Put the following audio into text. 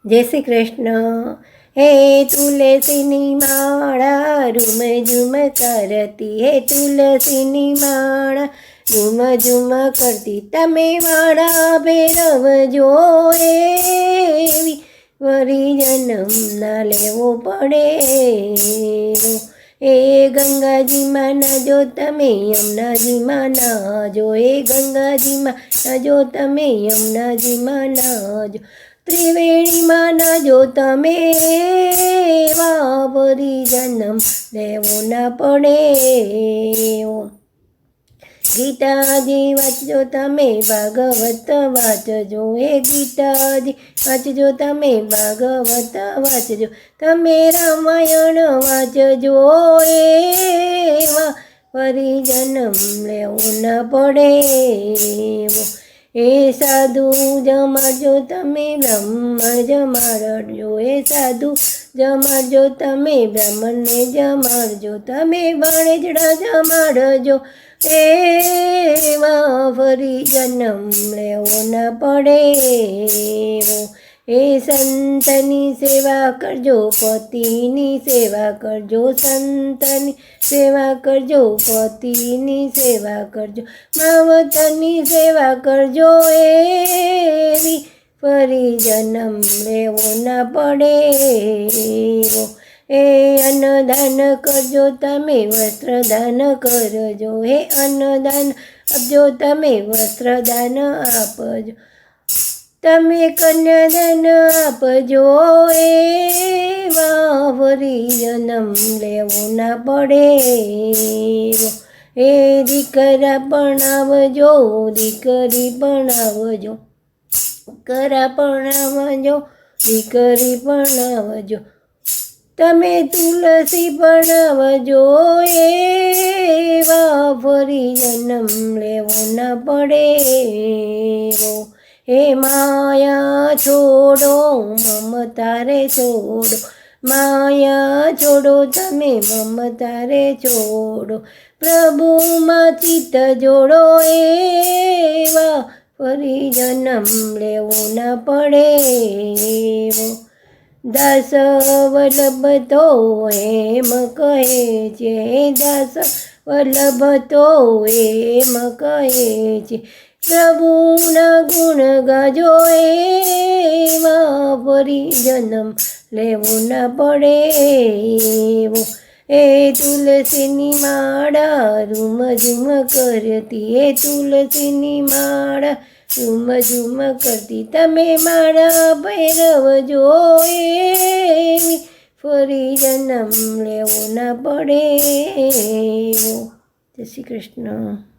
જય શ્રી કૃષ્ણ. હે તુલસીની માળા રૂમ ઝુમ કરતી, હે તુલસીની માળા રૂમ ઝુમ કરતી, તમે માળા ભેરવજો એવી, વળી જન્મ ના લેવો પડે. એ ગંગાજીમાં નાજો તમે, યમુનાજીમાં નાજો, એ ગંગાજીમાં નાજો તમે, યમુનાજીમાં નાજો, ત્રિવેણીમાં નાજો તમે, વાપરી જન્મ લેવો ના પડે. ગીતાજી વાંચજો તમે, ભાગવત વાંચજો, એ ગીતાજી વાંચજો તમે, ભાગવત વાંચજો, તમે રામાયણ વાંચજો, એવા ફરી જન્મ લેવો ન પડે. એ સાધુ જમાડજો તમે, બ્રાહ્મણ જમાડજો, એ સાધુ જમાડજો તમે, બ્રાહ્મણને જમાડજો, તમે ભાણેજડા જમાડજો, એવા ફરી જન્મ લેવો ન પડે. એ સંતની સેવા કરજો, પતિની સેવા કરજો, સંતની સેવા કરજો, પતિની સેવા કરજો, માવતરની સેવા કરજો, એવી ફરી જન્મ લેવો ન પડે. એ અન્નદાન કરજો તમે, વસ્ત્રદાન કરજો, હે અન્નદાન આપજો તમે, વસ્ત્રદાન આપજો, તમે કન્યાદાન આપજો, એવા ફરી જન્મ લેવો ના પડે. એ દીકરા પણ આવજો, દીકરી પણ આવજો, દીકરા પણ આવજો, દીકરી પણ આવજો, તમે તુલસી પણ આવજો, એવા ફરી જન્મ લેવો ના પડે. હે માયા છોડો, મમતા રે છોડો, માયા છોડો તમે, મમતા રે છોડો, પ્રભુમાં ચિત્ત જોડો, એવા ફરી જન્મ લેવો ના પડે. દાસ વલ્લભ તો એમ કહે છે, દાસ વલ્લભ તો એમ કહે છે, પ્રભુના ગુણ ગાજો, એવા ફરી જન્મ લેવો ના પડે. એ તુલસીની માળા રૂમ ઝુમ કરતી, એ તુલસીની માળા રૂમ ઝુમ કરતી, તમે માળા ભૈરવજો, એવી ફરી જન્મ લેવો ના પડે. જય શ્રી કૃષ્ણ.